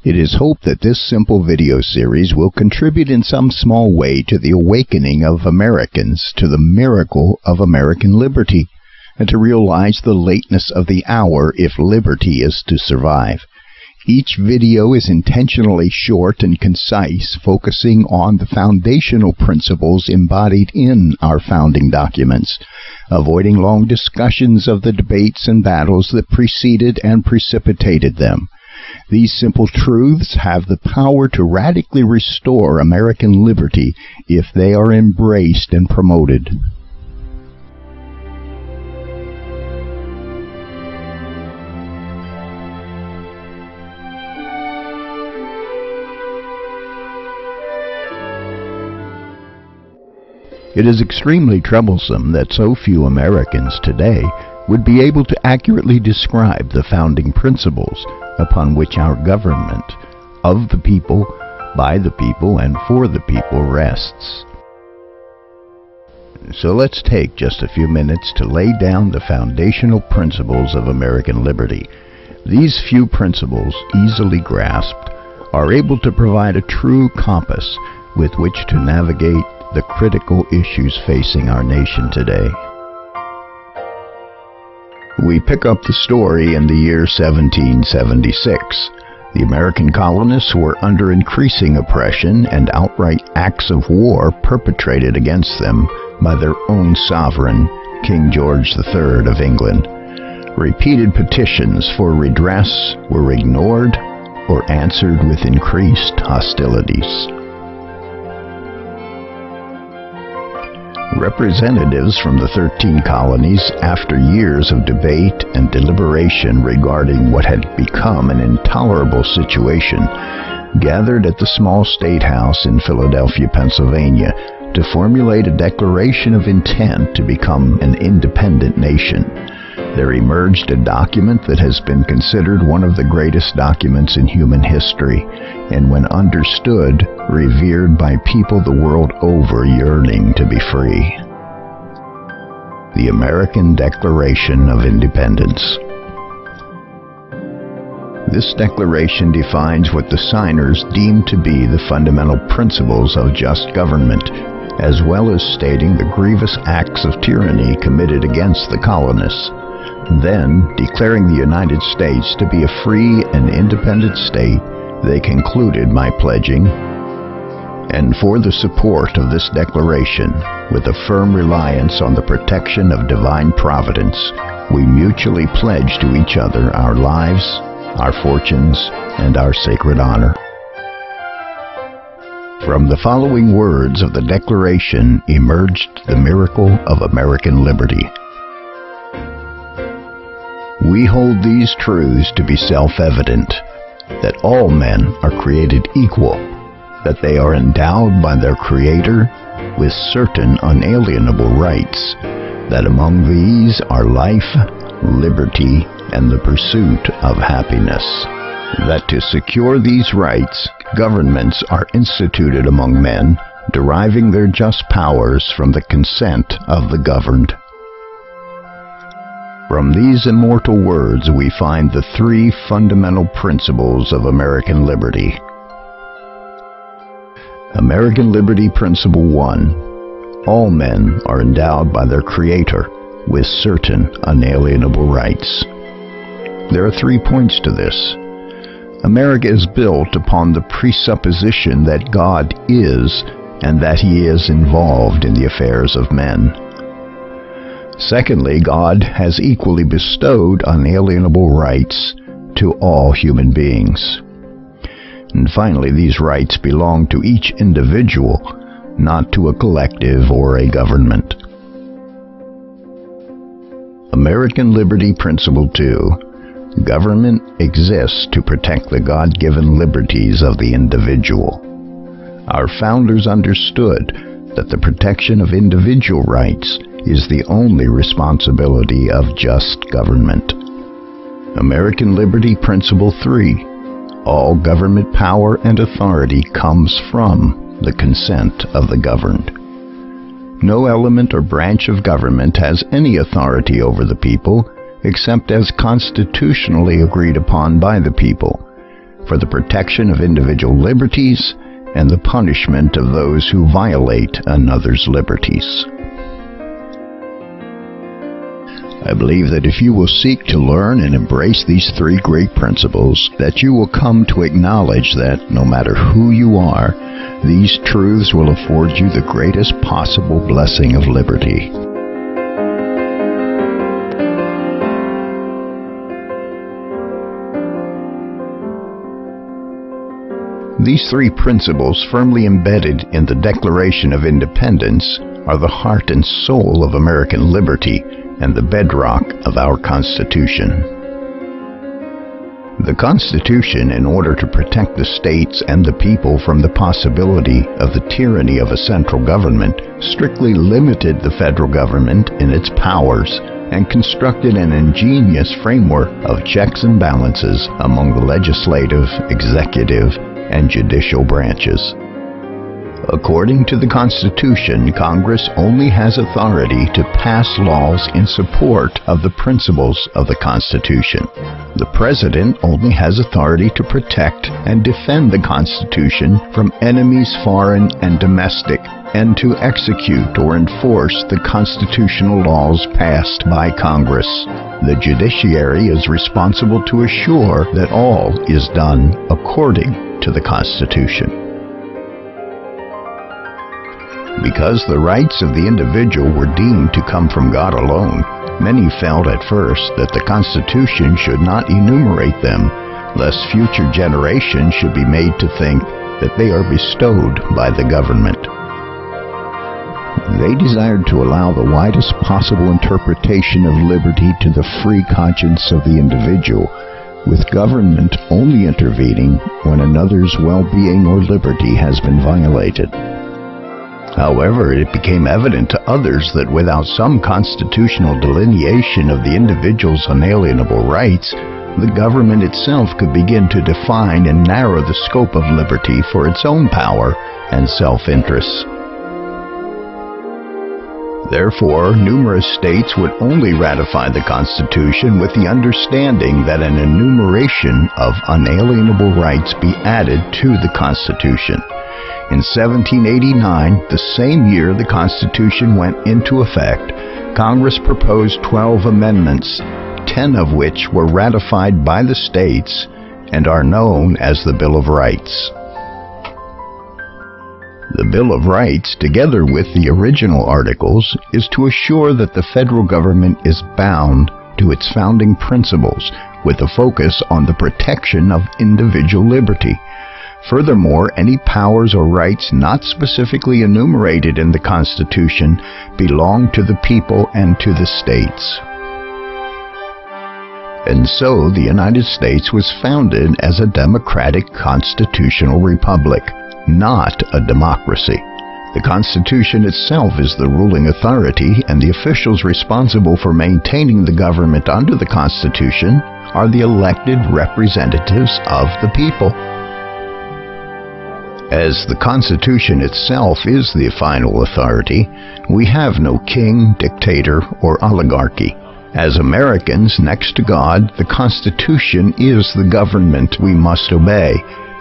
It is hoped that this simple video series will contribute in some small way to the awakening of Americans to the miracle of American liberty, and to realize the lateness of the hour if liberty is to survive. Each video is intentionally short and concise, focusing on the foundational principles embodied in our founding documents, avoiding long discussions of the debates and battles that preceded and precipitated them. These simple truths have the power to radically restore American liberty if they are embraced and promoted. It is extremely troublesome that so few Americans today would be able to accurately describe the founding principles upon which our government, of the people, by the people, and for the people rests. So let's take just a few minutes to lay down the foundational principles of American liberty. These few principles, easily grasped, are able to provide a true compass with which to navigate the critical issues facing our nation today. We pick up the story in the year 1776. The American colonists were under increasing oppression and outright acts of war perpetrated against them by their own sovereign, King George III of England. Repeated petitions for redress were ignored or answered with increased hostilities. Representatives from the 13 colonies, after years of debate and deliberation regarding what had become an intolerable situation, gathered at the small state house in Philadelphia, Pennsylvania, to formulate a declaration of intent to become an independent nation. There emerged a document that has been considered one of the greatest documents in human history, and when understood, revered by people the world over yearning to be free. The American Declaration of Independence. This declaration defines what the signers deemed to be the fundamental principles of just government, as well as stating the grievous acts of tyranny committed against the colonists. Then, declaring the United States to be a free and independent state, they concluded by pledging, "And for the support of this declaration, with a firm reliance on the protection of divine providence, we mutually pledge to each other our lives, our fortunes, and our sacred honor." From the following words of the Declaration emerged the miracle of American liberty. We hold these truths to be self-evident, that all men are created equal, that they are endowed by their Creator with certain unalienable rights, that among these are life, liberty, and the pursuit of happiness, that to secure these rights, governments are instituted among men, deriving their just powers from the consent of the governed. From these immortal words we find the three fundamental principles of American liberty. American Liberty Principle 1. All men are endowed by their Creator with certain unalienable rights. There are 3 points to this. America is built upon the presupposition that God is, and that He is involved in the affairs of men. Secondly, God has equally bestowed unalienable rights to all human beings. And finally, these rights belong to each individual, not to a collective or a government. American Liberty Principle 2. Government exists to protect the God-given liberties of the individual. Our founders understood that the protection of individual rights is the only responsibility of just government. American Liberty Principle 3. All government power and authority comes from the consent of the governed. No element or branch of government has any authority over the people except as constitutionally agreed upon by the people, for the protection of individual liberties and the punishment of those who violate another's liberties. I believe that if you will seek to learn and embrace these three great principles, that you will come to acknowledge that, no matter who you are, these truths will afford you the greatest possible blessing of liberty. These three principles, firmly embedded in the Declaration of Independence, are the heart and soul of American liberty and the bedrock of our Constitution. The Constitution, in order to protect the states and the people from the possibility of the tyranny of a central government, strictly limited the federal government in its powers and constructed an ingenious framework of checks and balances among the legislative, executive, and judicial branches. According to the Constitution, Congress only has authority to pass laws in support of the principles of the Constitution. The President only has authority to protect and defend the Constitution from enemies foreign and domestic, and to execute or enforce the constitutional laws passed by Congress. The judiciary is responsible to assure that all is done according to the Constitution. Because the rights of the individual were deemed to come from God alone, many felt at first that the Constitution should not enumerate them, lest future generations should be made to think that they are bestowed by the government. They desired to allow the widest possible interpretation of liberty to the free conscience of the individual, with government only intervening when another's well-being or liberty has been violated. However, it became evident to others that without some constitutional delineation of the individual's unalienable rights, the government itself could begin to define and narrow the scope of liberty for its own power and self-interests. Therefore, numerous states would only ratify the Constitution with the understanding that an enumeration of unalienable rights be added to the Constitution. In 1789, the same year the Constitution went into effect, Congress proposed 12 amendments, 10 of which were ratified by the states and are known as the Bill of Rights. The Bill of Rights, together with the original articles, is to assure that the federal government is bound to its founding principles with a focus on the protection of individual liberty. Furthermore, any powers or rights not specifically enumerated in the Constitution belong to the people and to the states. And so the United States was founded as a democratic constitutional republic, not a democracy. The Constitution itself is the ruling authority, and the officials responsible for maintaining the government under the Constitution are the elected representatives of the people. As the Constitution itself is the final authority, we have no king, dictator, or oligarchy. As Americans, next to God, the Constitution is the government we must obey,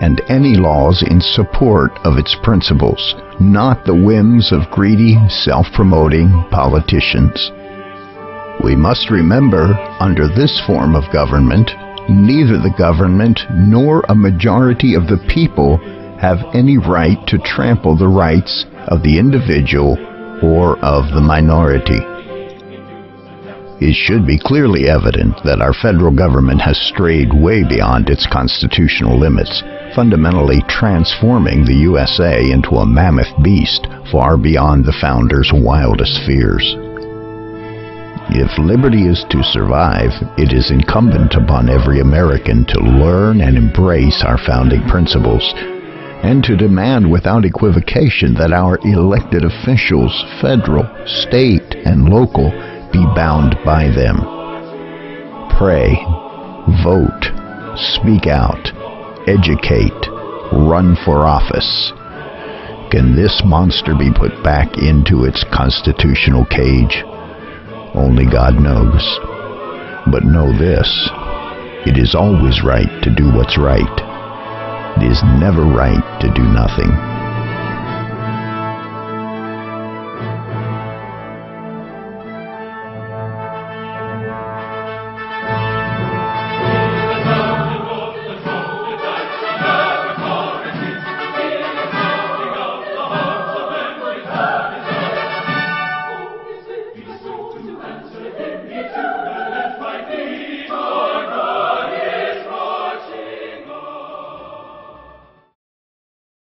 and any laws in support of its principles, not the whims of greedy, self-promoting politicians. We must remember, under this form of government, neither the government nor a majority of the people have any right to trample the rights of the individual or of the minority. It should be clearly evident that our federal government has strayed way beyond its constitutional limits, fundamentally transforming the USA into a mammoth beast far beyond the founders' wildest fears. If liberty is to survive, it is incumbent upon every American to learn and embrace our founding principles, and to demand without equivocation that our elected officials, federal, state, and local, be bound by them. Pray, vote, speak out, educate, run for office. Can this monster be put back into its constitutional cage? Only God knows. But know this, it is always right to do what's right. It is never right to do nothing.